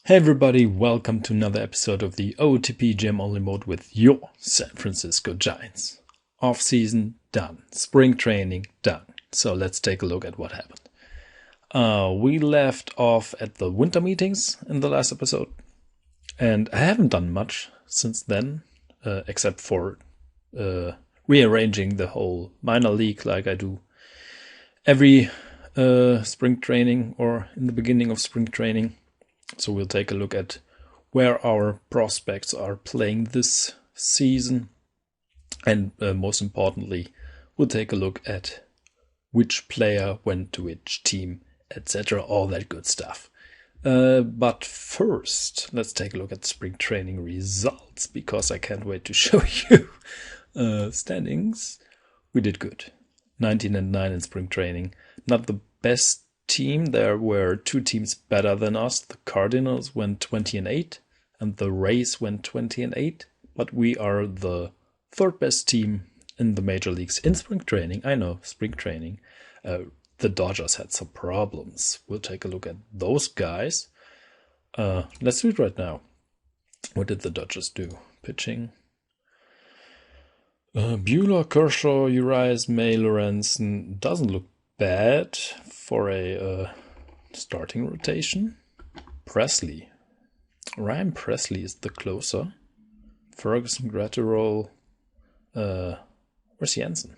Hey everybody, welcome to another episode of the OOTP Gem Only Mode with your San Francisco Giants. Off-season done. Spring training done. So let's take a look at what happened. We left off at the winter meetings in the last episode. And I haven't done much since then, except for rearranging the whole minor league like I do every spring training or in the beginning of spring training. So we'll take a look at where our prospects are playing this season. And most importantly, we'll take a look at which player went to which team, etc. All that good stuff. But first, let's take a look at spring training results, because I can't wait to show you standings. We did good. 19-9 in spring training. Not the best team. There were two teams better than us. The Cardinals went 20-8 and the Rays went 20-8, but we are the third best team in the major leagues in spring training. I know, spring training. The Dodgers had some problems. We'll take a look at those guys. Let's do it right now. What did the Dodgers do? Pitching. Buehler, Kershaw, Urias, May, Lorenzen. Doesn't look bad for a starting rotation. Presley. Ryan Presley is the closer. Ferguson, Gratterall. Where's Jansen?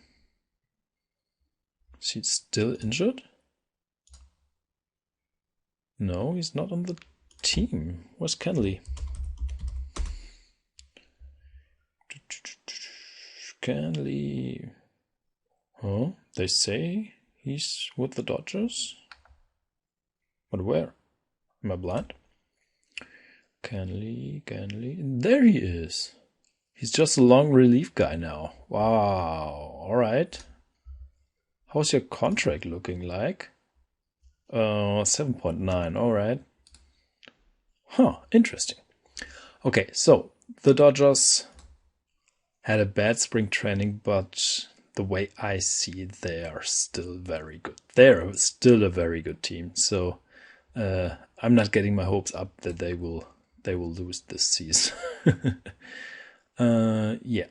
Is he still injured? No, he's not on the team. Where's Kenley? Kenley. Oh, they say he's with the Dodgers? But where? Am I blind? Kenley. There he is. He's just a long relief guy now. Wow. Alright. How's your contract looking like? 7.9. Alright. Huh. Interesting. Okay, so the Dodgers had a bad spring training, but the way I see it, they are still very good. They're still a very good team. So I'm not getting my hopes up that they will lose this season. Yeah.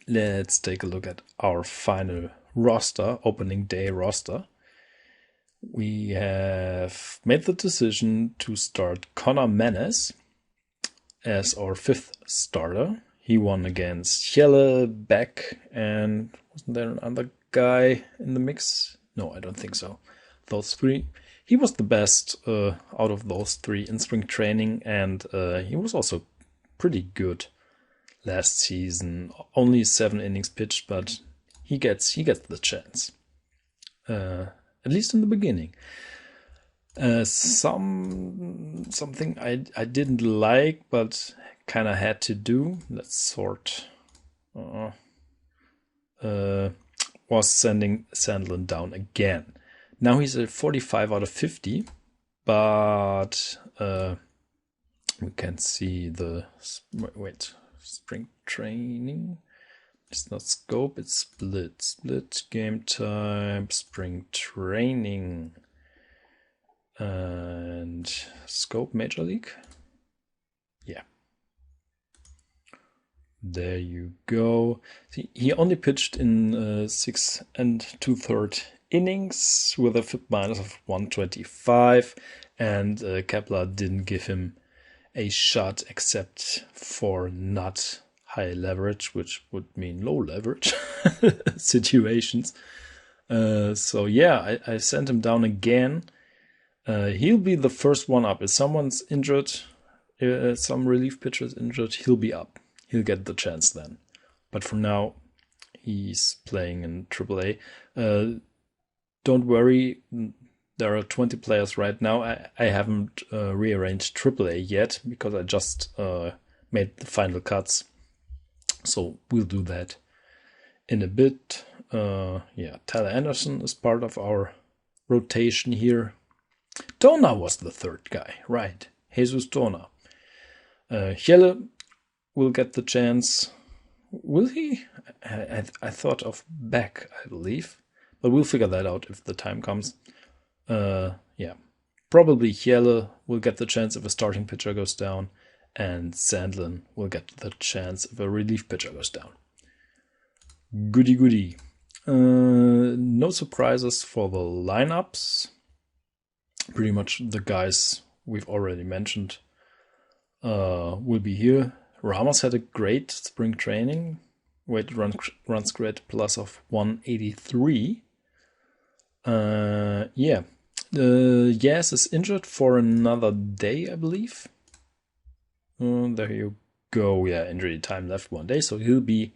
Let's take a look at our final roster, opening day roster. We have made the decision to start Connor Menes as our fifth starter. He won against Hjelle, Beck, and wasn't there another guy in the mix? No, I don't think so. Those three. He was the best out of those three in spring training, and he was also pretty good last season. Only 7 innings pitched, but he gets the chance. At least in the beginning. Something I didn't like, but kind of had to do. Let's sort. Was sending Sandlin down again. Now he's at 45 out of 50, but we can see the spring training. It's not scope, it's split game time, spring training, and scope major league. Yeah. There you go. See, he only pitched in 6 2/3 innings with a FIP minus of 125, and Kepler didn't give him a shot except for not high leverage, which would mean low leverage situations. So yeah, I sent him down again. He'll be the first one up. If someone's injured, some relief pitcher's injured, he'll be up. He'll get the chance then. But for now, he's playing in AAA. Don't worry, there are 20 players right now. I haven't rearranged AAA yet because I just made the final cuts. So we'll do that in a bit. Yeah, Tyler Anderson is part of our rotation here. Dona was the third guy, right? Jesus Dona. Hjelle will get the chance. Will he? I thought of Beck, I believe. But we'll figure that out if the time comes. Yeah. Probably Hjelle will get the chance if a starting pitcher goes down, and Sandlin will get the chance if a relief pitcher goes down. Goody goody. No surprises for the lineups. Pretty much the guys we've already mentioned will be here. Ramos had a great spring training. Weighted runs created plus of 183. Yeah. Yaz is injured for another day, I believe. There you go. Yeah, injury time left 1 day. So he'll be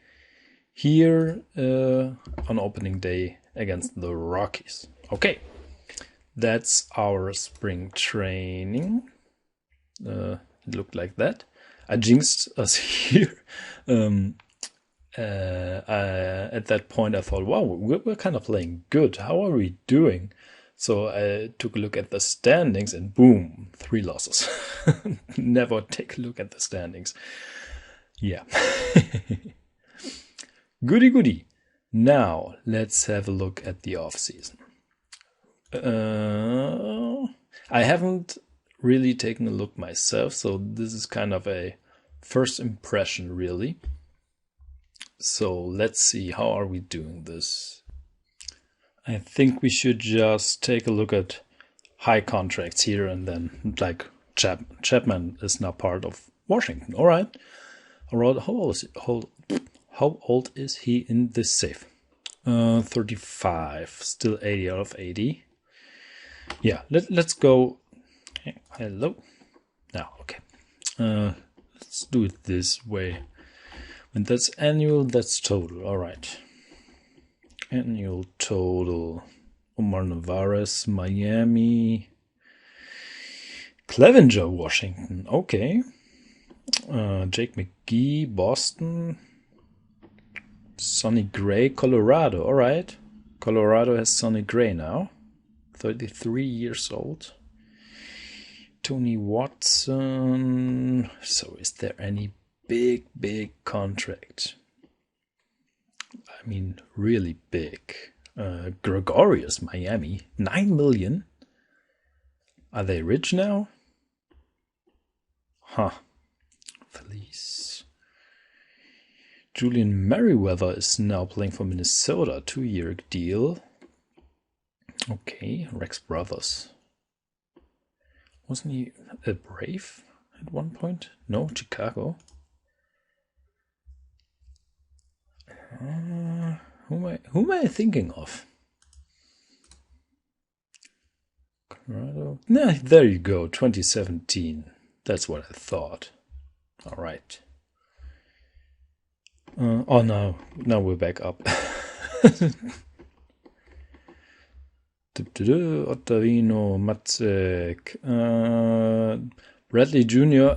here on opening day against the Rockies. Okay. That's our spring training. It looked like that. I jinxed us here. At that point, I thought, wow, we're kind of playing good. How are we doing? So I took a look at the standings and boom, 3 losses. Never take a look at the standings. Yeah. Goody goody. Now let's have a look at the off-season. I haven't really taken a look myself, so this is kind of a first impression, really. So let's see, how are we doing this? I think we should just take a look at high contracts here, and then like Chapman is now part of Washington. All right. How old is he in this save? 35, still 80 out of 80. Yeah, let's go. Hey, hello. Now, okay. Let's do it this way. When that's annual, that's total. All right. Annual total. Omar Narvaez, Miami. Clevenger, Washington. Okay. Jake McGee, Boston. Sonny Gray, Colorado. All right. Colorado has Sonny Gray now. 33 years old. Tony Watson. So is there any big contract? I mean, really big. Gregorius, Miami. 9 million. Are they rich now? Huh. Felice. Julian Merriweather is now playing for Minnesota. 2-year deal. Okay, Rex Brothers. Wasn't he a Brave at one point? No, Chicago. Who am I thinking of? Colorado. Nah, there you go. 2017. That's what I thought. All right. Oh no! Now we're back up. Ottavino, Matzek, Bradley Jr.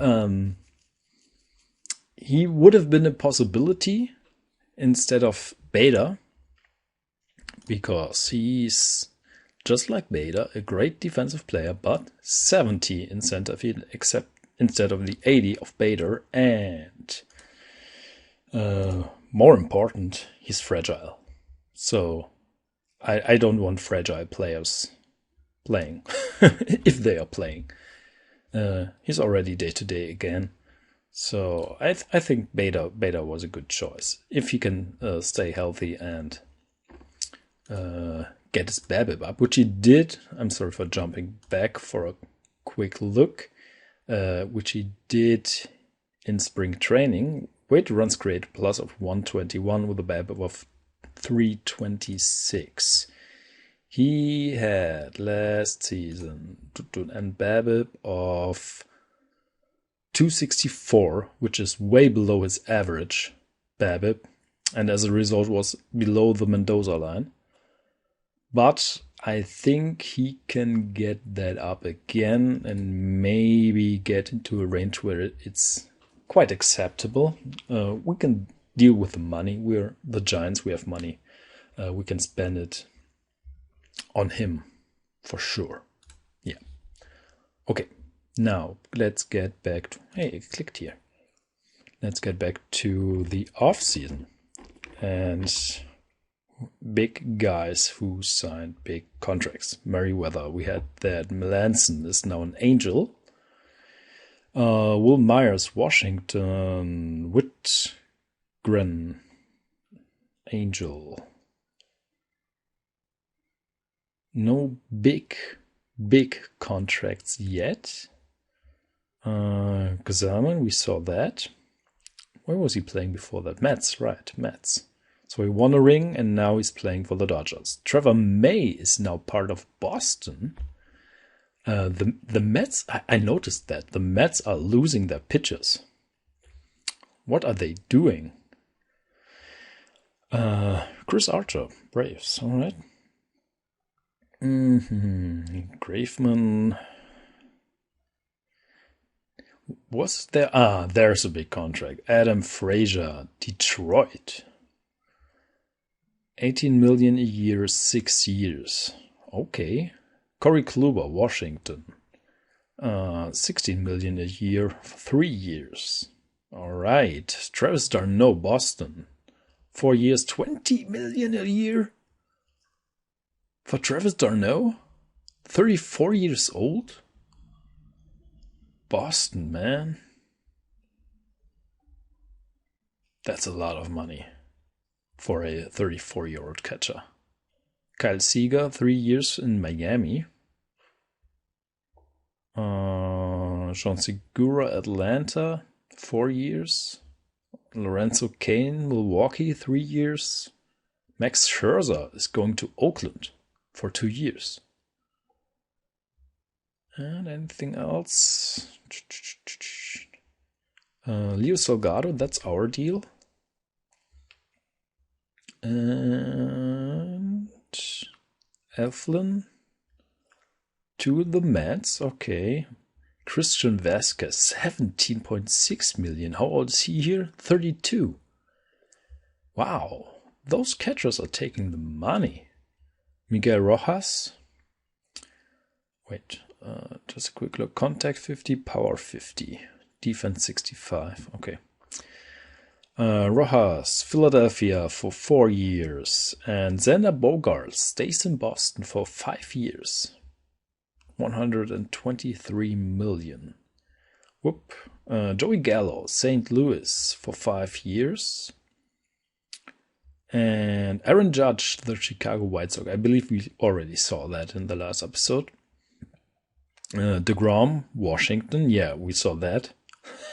He would have been a possibility instead of Bader, because he's just like Bader, a great defensive player, but 70 in center field, except instead of the 80 of Bader, and more important, he's fragile. So I don't want fragile players playing, if they are playing. He's already day-to-day again. So I think Bader was a good choice. If he can stay healthy and get his BABIP up, which he did. I'm sorry for jumping back for a quick look, which he did in spring training. Weighted runs created plus of 121 with a BABIP of 326. He had last season and BABIP of 264, which is way below his average BABIP, and as a result was below the Mendoza line. But I think he can get that up again and maybe get into a range where it's quite acceptable. We can deal with the money. We're the Giants. We have money. We can spend it on him for sure. Yeah. Okay. Now let's get back to, hey, it clicked here. Let's get back to the off season. And big guys who signed big contracts. Merriweather, we had that. Melanson is now an Angel. Will Myers, Washington. Whitgren, Angel. No big contracts yet. Gazaman, we saw that. Where was he playing before that? Mets, right, Mets. So he won a ring and now he's playing for the Dodgers. Trevor May is now part of Boston. The Mets, I noticed that. The Mets are losing their pitchers. What are they doing? Chris Archer, Braves, all right. Graveman. Was there? There's a big contract. Adam Frazier, Detroit. 18 million a year, 6 years. Okay. Corey Kluber, Washington. 16 million a year, 3 years. All right. Travis d'Arnaud, Boston. 4 years, 20 million a year. For Travis d'Arnaud? 34 years old? Boston, man. That's a lot of money for a 34-year-old catcher. Kyle Seager, 3 years in Miami. Sean Segura, Atlanta, 4 years. Lorenzo Cain, Milwaukee, 3 years. Max Scherzer is going to Oakland for 2 years. And anything else? Leo Salgado, that's our deal. And Eflin to the Mets, okay. Christian Vasquez, 17.6 million. How old is he here? 32. Wow, those catchers are taking the money. Miguel Rojas. Wait, just a quick look. Contact 50, power 50, defense 65. Okay. Rojas, Philadelphia for 4 years. And Xander Bogaerts stays in Boston for 5 years. 123 million. Whoop. Joey Gallo, St. Louis for 5 years. And Aaron Judge, the Chicago White Sox. I believe we already saw that in the last episode. DeGrom, Washington. Yeah, we saw that.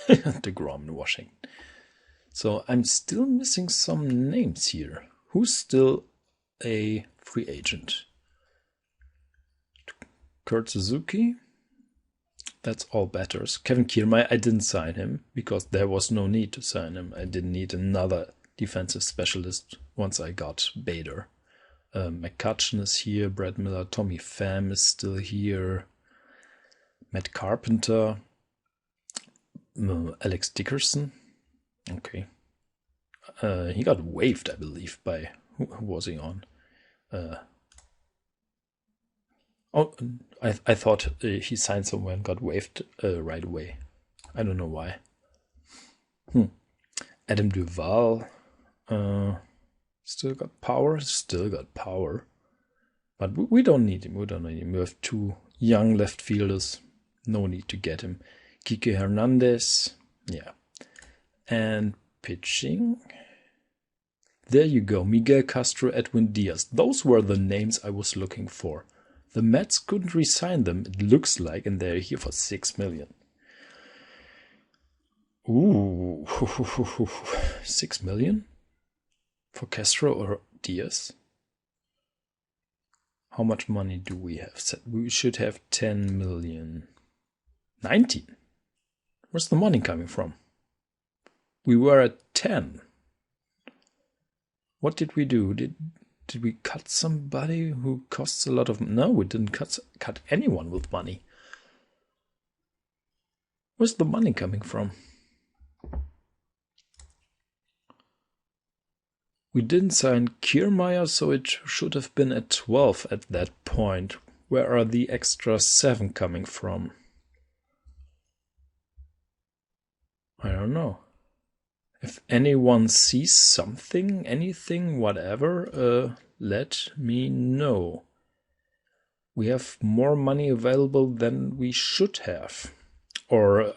DeGrom in Washington. So I'm still missing some names here. Who's still a free agent? Kurt Suzuki. That's all batters. Kevin Kiermaier, I didn't sign him because there was no need to sign him. I didn't need another defensive specialist once I got Bader. McCutcheon is here. Brad Miller. Tommy Pham is still here. Matt Carpenter. Alex Dickerson. Okay. He got waived, I believe, by... Who was he on? I thought he signed somewhere and got waived right away. I don't know why. Adam Duvall. Still got power. But we don't need him. We have 2 young left fielders. No need to get him. Kike Hernandez. Yeah. And pitching. There you go. Miguel Castro, Edwin Diaz. Those were the names I was looking for. The Mets couldn't re-sign them, it looks like, and they're here for 6 million. Ooh, 6 million? For Castro or Diaz? How much money do we have? We should have 10 million. 19. Where's the money coming from? We were at 10. What did we do? Did we cut somebody who costs a lot of... No, we didn't cut anyone with money. Where's the money coming from? We didn't sign Kiermaier, so it should have been at 12 at that point. Where are the extra 7 coming from? I don't know. If anyone sees something, anything, whatever, let me know. We have more money available than we should have. Or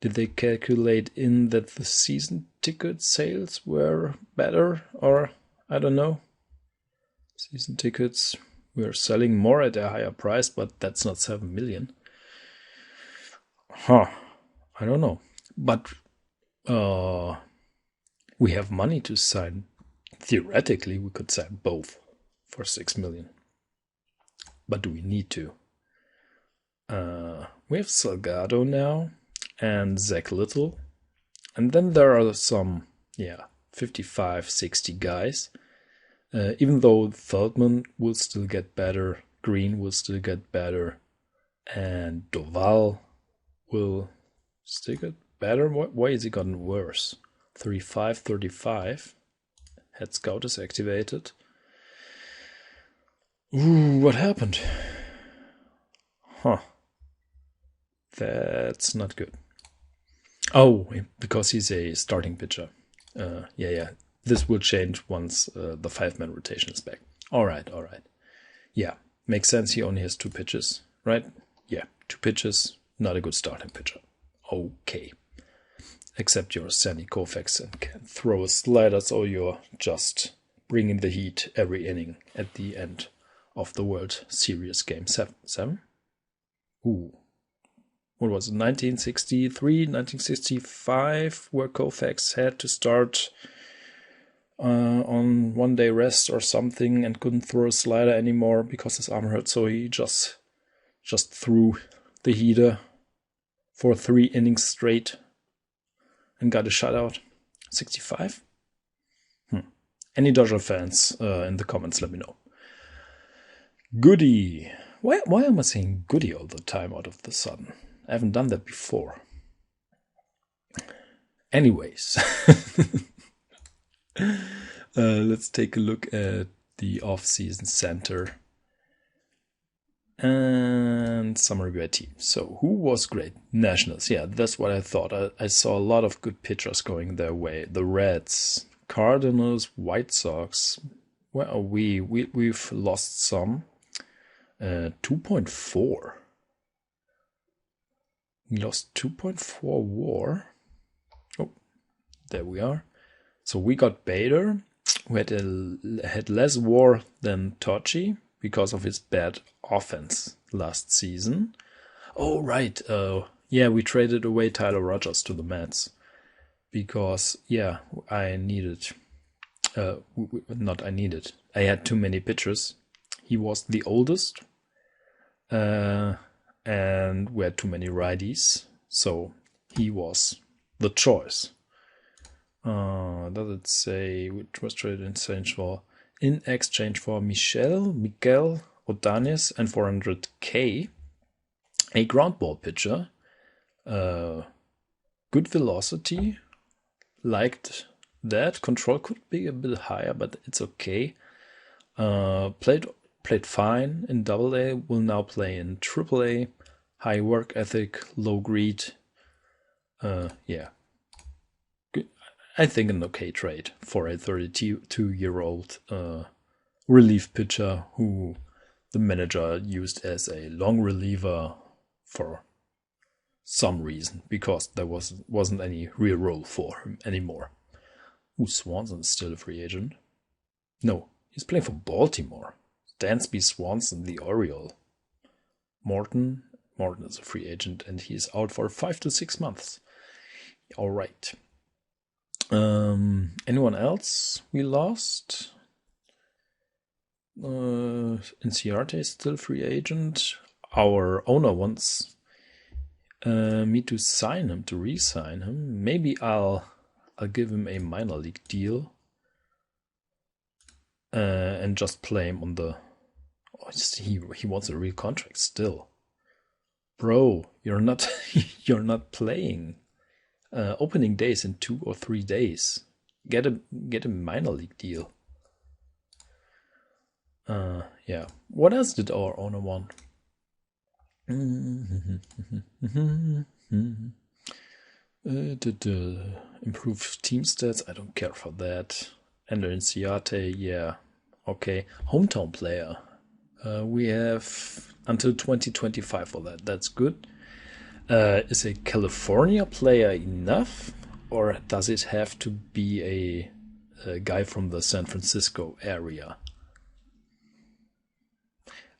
did they calculate in that the season ticket sales were better? Or I don't know. Season tickets, we're selling more at a higher price, but that's not 7 million. I don't know. But we have money to sign. Theoretically, we could sign both for 6 million. But do we need to? We have Salgado now and Zach Little. And then there are some, 55, 60 guys. Even though Feldman will still get better, Green will still get better, and Doval will still get better. Why is he gotten worse? 35, 35. Head Scout is activated. Ooh, what happened? That's not good. Oh, because he's a starting pitcher. This will change once the 5-man rotation is back. All right. Yeah, makes sense. He only has 2 pitches, right? Yeah, 2 pitches, not a good starting pitcher. Okay. Except you're Sandy Koufax and can throw a slider, so you're just bringing the heat every inning at the end of the World Series game 7? Ooh. What was it, 1963, 1965, where Koufax had to start on 1 day rest or something and couldn't throw a slider anymore because his arm hurt, so he just threw the heater for 3 innings straight and got a shutout. 65? Any Dodger fans in the comments, let me know. Goody. Why am I saying Goody all the time out of the sudden? I haven't done that before. Anyways, let's take a look at the off-season center and summary by team. So who was great? Nationals. Yeah, that's what I thought. I saw a lot of good pitchers going their way. The Reds, Cardinals, White Sox. Where are we? We've lost some. 2.4. We lost 2.4 WAR. Oh, there we are. So we got Bader, who had less WAR than Tochi because of his bad offense last season. Oh, right. We traded away Tyler Rogers to the Mets because, I needed. I had too many pitchers. He was the oldest. And we had too many righties, so he was the choice. Does it say which was traded in exchange for Miguel Odanes and 400k, a ground ball pitcher, good velocity, liked that. Control could be a bit higher, but it's okay. Played fine in Double-A, will now play in Triple-A. High work ethic, low greed. Good. I think an okay trade for a 32-year-old relief pitcher who the manager used as a long reliever for some reason, because there wasn't any real role for him anymore. Swanson's still a free agent. No, he's playing for Baltimore. Dansby Swanson, the Oriole. Morton is a free agent and he's out for 5 to 6 months. All right. Anyone else we lost? Inciarte is still free agent. Our owner wants me to sign him, to re-sign him. Maybe I'll give him a minor league deal and just play him on the. Oh, he wants a real contract still, bro. You're not playing. Opening days in 2 or 3 days. Get a minor league deal. What else did our owner want? Improve team stats. I don't care for that. Ender Inciate, yeah. Okay. Hometown player. We have until 2025 for that. That's good. Is a California player enough? Or does it have to be a guy from the San Francisco area?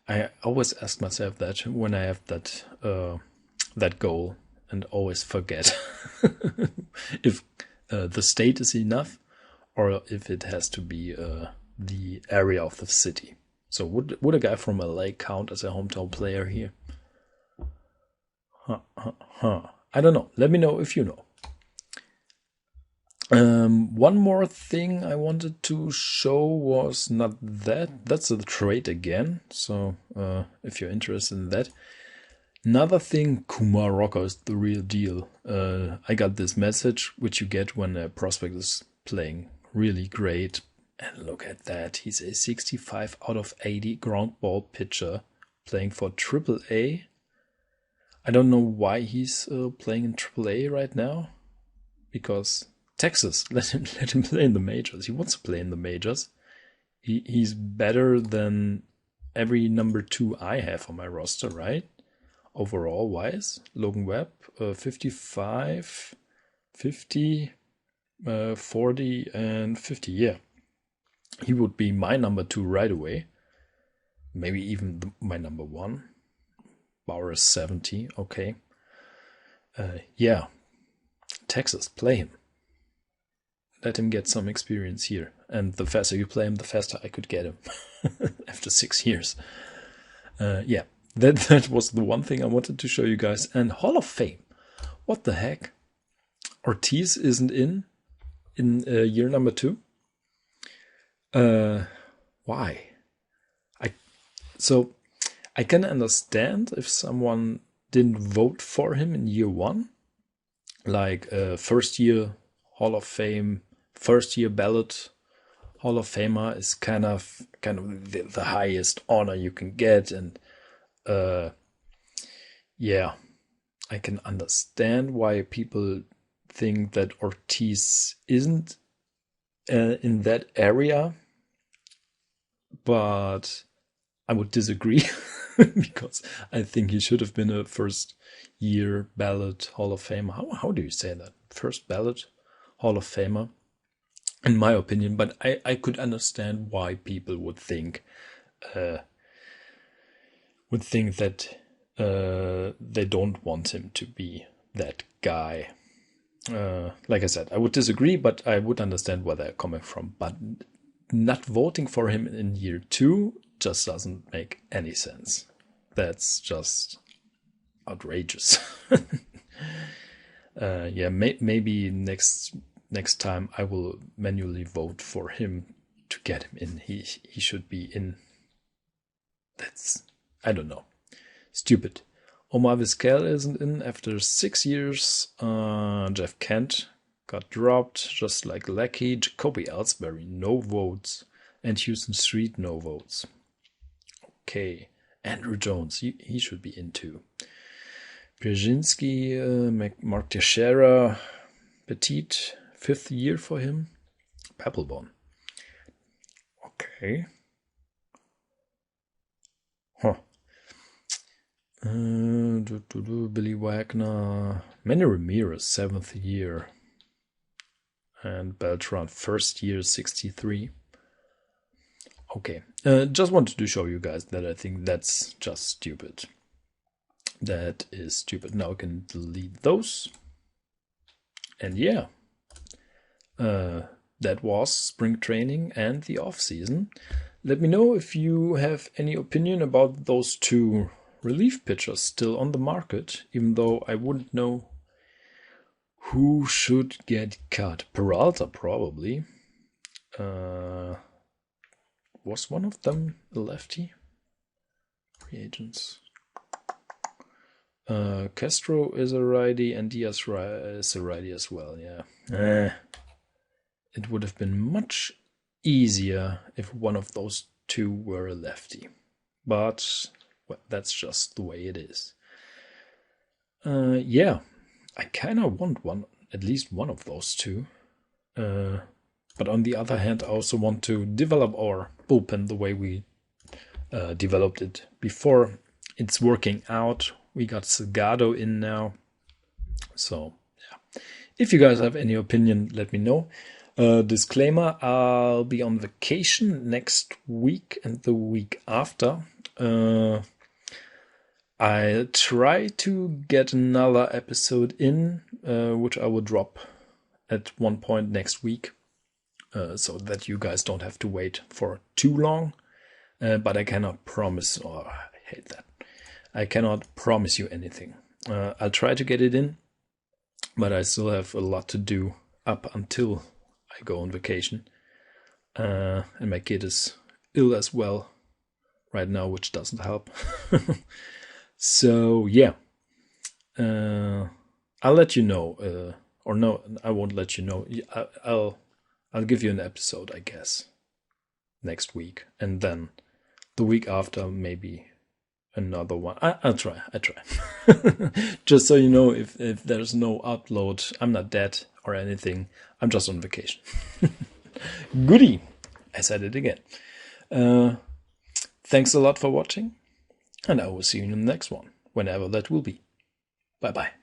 I always ask myself that when I have that goal, and always forget if the state is enough or if it has to be the area of the city. So would a guy from LA count as a hometown player here? I don't know. Let me know if you know. One more thing I wanted to show was not that. That's the trade again. So if you're interested in that. Another thing, Kumar Rocker is the real deal. I got this message, which you get when a prospect is playing really great. And look at that. He's a 65 out of 80 ground ball pitcher playing for AAA. I don't know why he's playing in AAA right now. Because Texas let him play in the majors. He wants to play in the majors. He's better than every number 2 I have on my roster, right? Overall wise, Logan Webb, 55, 50, 40, and 50. Yeah, he would be my number 2 right away. Maybe even my number 1. Bauer is 70. Okay. Yeah, Texas, play him. Let him get some experience here. And the faster you play him, the faster I could get him after 6 years. Yeah. That was the one thing I wanted to show you guys. And Hall of Fame. What the heck? Ortiz isn't in year number 2. Why? So I can understand if someone didn't vote for him in year 1. Like first year Hall of Fame, first year ballot Hall of Famer is kind of the highest honor you can get. And yeah, I can understand why people think that Ortiz isn't in that area, but I would disagree because I think he should have been a first year ballot Hall of Famer. How do you say that? First ballot Hall of Famer, in my opinion. But I could understand why people would think that they don't want him to be that guy. Like I said, I would disagree, but I would understand where they're coming from. But not voting for him in year 2 just doesn't make any sense. That's just outrageous. Yeah, maybe next time I will manually vote for him to get him in. He should be in. That's, I don't know, stupid. Omar Vizquel isn't in after 6 years. Jeff Kent got dropped, just like Lecky. Jacoby Ellsbury, no votes. And Houston Street, no votes. Okay. Andrew Jones, he should be in too. Brzezinski, Mark Teixeira, Petit, 5th year for him. Papelbon. Okay. Huh. Billy Wagner, Manny Ramirez, 7th year. And Beltran, 1st year, 63. Okay, just wanted to show you guys that I think that's just stupid. That is stupid. Now I can delete those. And yeah, that was spring training and the off season. Let me know if you have any opinion about those 2 relief pitchers still on the market, even though I wouldn't know who should get cut. Peralta probably. Was one of them a lefty? Free agents. Castro is a righty and Diaz is a righty as well, yeah. It would have been much easier if one of those 2 were a lefty. But well, that's just the way it is. Yeah, I kind of want one at least one of those two. But on the other hand, I also want to develop our bullpen the way we developed it before. It's working out. We got Salgado in now. So, yeah. If you guys have any opinion, let me know. Disclaimer, I'll be on vacation next week and the week after. I'll try to get another episode in, which I will drop at one point next week, so that you guys don't have to wait for too long. But I cannot promise, or I hate that. I cannot promise you anything. I'll try to get it in, but I still have a lot to do up until I go on vacation. And my kid is ill as well right now, which doesn't help. So yeah, I'll let you know, or no, I won't let you know. I'll give you an episode, I guess, next week, and then the week after maybe another one. I try. Just so you know, if there's no upload, I'm not dead or anything. I'm just on vacation. Goodie, I said it again. Thanks a lot for watching. And I will see you in the next one, whenever that will be. Bye-bye.